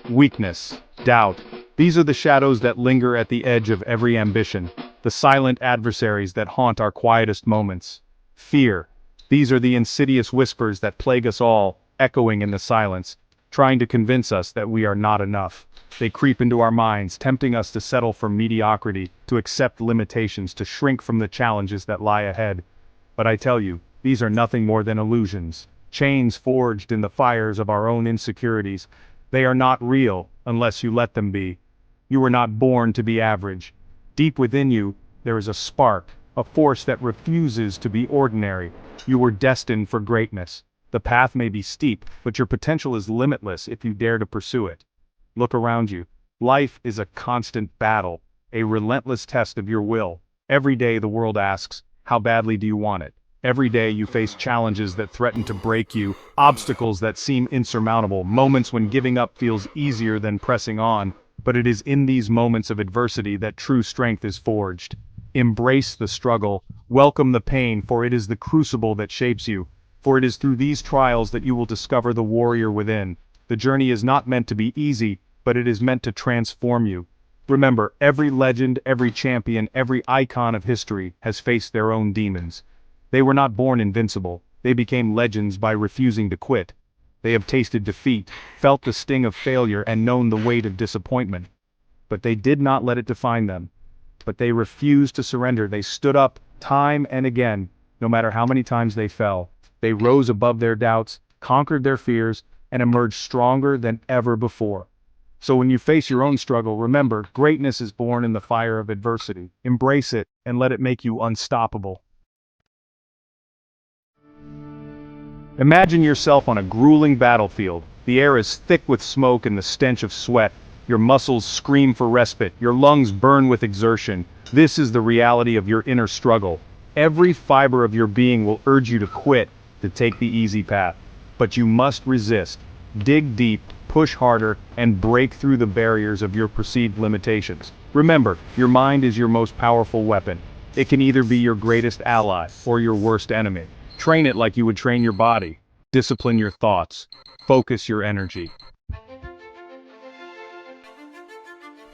weakness, doubt. These are the shadows that linger at the edge of every ambition, the silent adversaries that haunt our quietest moments. Fear. These are the insidious whispers that plague us all, echoing in the silence, trying to convince us that we are not enough. They creep into our minds, tempting us to settle for mediocrity, to accept limitations, to shrink from the challenges that lie ahead. But I tell you, these are nothing more than illusions, chains forged in the fires of our own insecurities. They are not real, unless you let them be. You were not born to be average. Deep within you, there is a spark, a force that refuses to be ordinary. You were destined for greatness. The path may be steep, but your potential is limitless if you dare to pursue it. Look around you. Life is a constant battle, a relentless test of your will. Every day the world asks, how badly do you want it? Every day you face challenges that threaten to break you, obstacles that seem insurmountable, moments when giving up feels easier than pressing on. But it is in these moments of adversity that true strength is forged. Embrace the struggle, welcome the pain, for it is the crucible that shapes you. For it is through these trials that you will discover the warrior within. The journey is not meant to be easy, but it is meant to transform you. Remember, every legend, every champion, every icon of history has faced their own demons. They were not born invincible. They became legends by refusing to quit. They have tasted defeat, felt the sting of failure, and known the weight of disappointment. But they did not let it define them. But they refused to surrender. They stood up time and again, no matter how many times they fell. They rose above their doubts, conquered their fears, and emerged stronger than ever before. So when you face your own struggle, remember, greatness is born in the fire of adversity. Embrace it and let it make you unstoppable. Imagine yourself on a grueling battlefield. The air is thick with smoke and the stench of sweat. Your muscles scream for respite. Your lungs burn with exertion. This is the reality of your inner struggle. Every fiber of your being will urge you to quit, to take the easy path. But you must resist. Dig deep, push harder, and break through the barriers of your perceived limitations. Remember, your mind is your most powerful weapon. It can either be your greatest ally or your worst enemy. Train it like you would train your body. Discipline your thoughts. Focus your energy.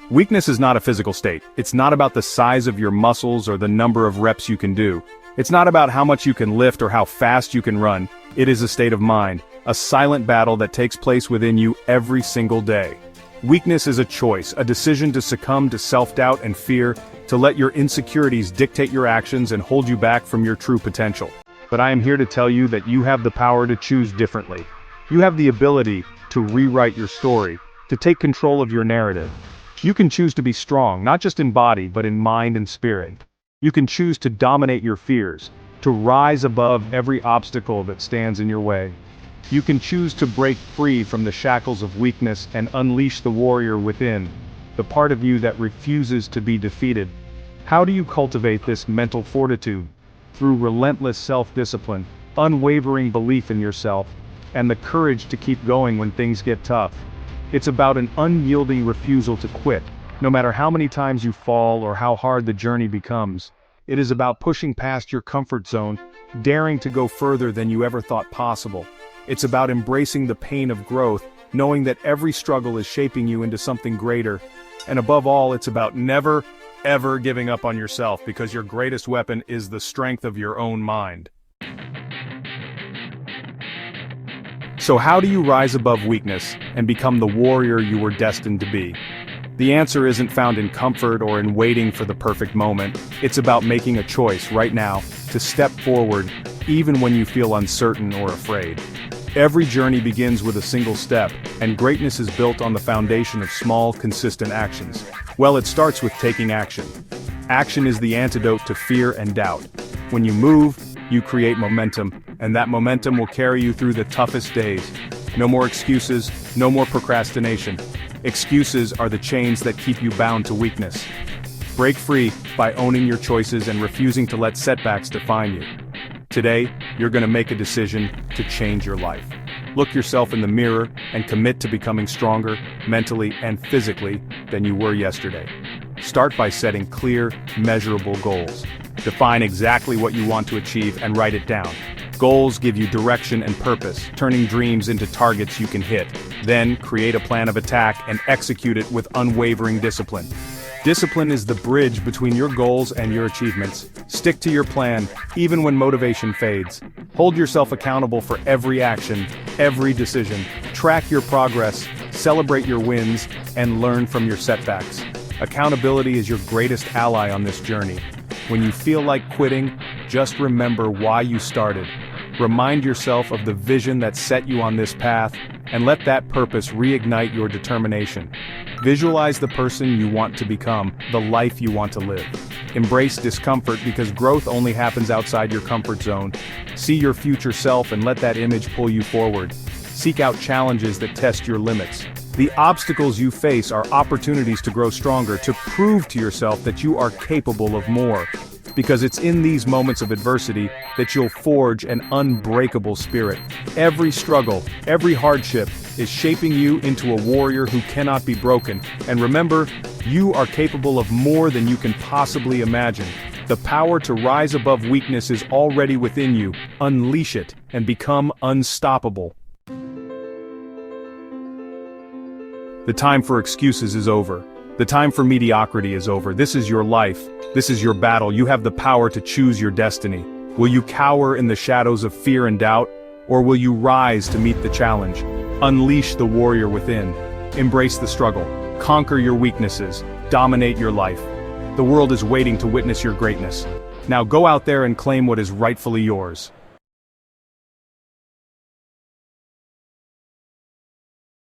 Weakness is not a physical state. It's not about the size of your muscles or the number of reps you can do. It's not about how much you can lift or how fast you can run. It is a state of mind, a silent battle that takes place within you every single day. Weakness is a choice, a decision to succumb to self-doubt and fear, to let your insecurities dictate your actions and hold you back from your true potential. But I am here to tell you that you have the power to choose differently. You have the ability to rewrite your story, to take control of your narrative. You can choose to be strong, not just in body, but in mind and spirit. You can choose to dominate your fears, to rise above every obstacle that stands in your way. You can choose to break free from the shackles of weakness and unleash the warrior within, the part of you that refuses to be defeated. How do you cultivate this mental fortitude? Through relentless self-discipline, unwavering belief in yourself, and the courage to keep going when things get tough. It's about an unyielding refusal to quit, no matter how many times you fall or how hard the journey becomes. It is about pushing past your comfort zone, daring to go further than you ever thought possible. It's about embracing the pain of growth, knowing that every struggle is shaping you into something greater. And above all, it's about never, ever giving up on yourself, because your greatest weapon is the strength of your own mind. So how do you rise above weakness and become the warrior you were destined to be? The answer isn't found in comfort or in waiting for the perfect moment. It's about making a choice right now to step forward, even when you feel uncertain or afraid. Every journey begins with a single step, and greatness is built on the foundation of small, consistent actions. Well, it starts with taking action. Action is the antidote to fear and doubt. When you move, you create momentum, and that momentum will carry you through the toughest days. No more excuses, no more procrastination. Excuses are the chains that keep you bound to weakness. Break free by owning your choices and refusing to let setbacks define you. Today, you're going to make a decision to change your life. Look yourself in the mirror and commit to becoming stronger, mentally and physically, than you were yesterday. Start by setting clear, measurable goals. Define exactly what you want to achieve and write it down. Goals give you direction and purpose, turning dreams into targets you can hit. Then, create a plan of attack and execute it with unwavering discipline. Discipline is the bridge between your goals and your achievements. Stick to your plan, even when motivation fades. Hold yourself accountable for every action, every decision. Track your progress, celebrate your wins, and learn from your setbacks. Accountability is your greatest ally on this journey. When you feel like quitting, just remember why you started. Remind yourself of the vision that set you on this path, and let that purpose reignite your determination. Visualize the person you want to become, the life you want to live. Embrace discomfort because growth only happens outside your comfort zone. See your future self and let that image pull you forward. Seek out challenges that test your limits. The obstacles you face are opportunities to grow stronger, to prove to yourself that you are capable of more. Because it's in these moments of adversity that you'll forge an unbreakable spirit. Every struggle, every hardship is shaping you into a warrior who cannot be broken. And remember, you are capable of more than you can possibly imagine. The power to rise above weakness is already within you. Unleash it and become unstoppable. The time for excuses is over. The time for mediocrity is over. This is your life. This is your battle. You have the power to choose your destiny. Will you cower in the shadows of fear and doubt, or will you rise to meet the challenge? Unleash the warrior within. Embrace the struggle. Conquer your weaknesses. Dominate your life. The world is waiting to witness your greatness. Now go out there and claim what is rightfully yours.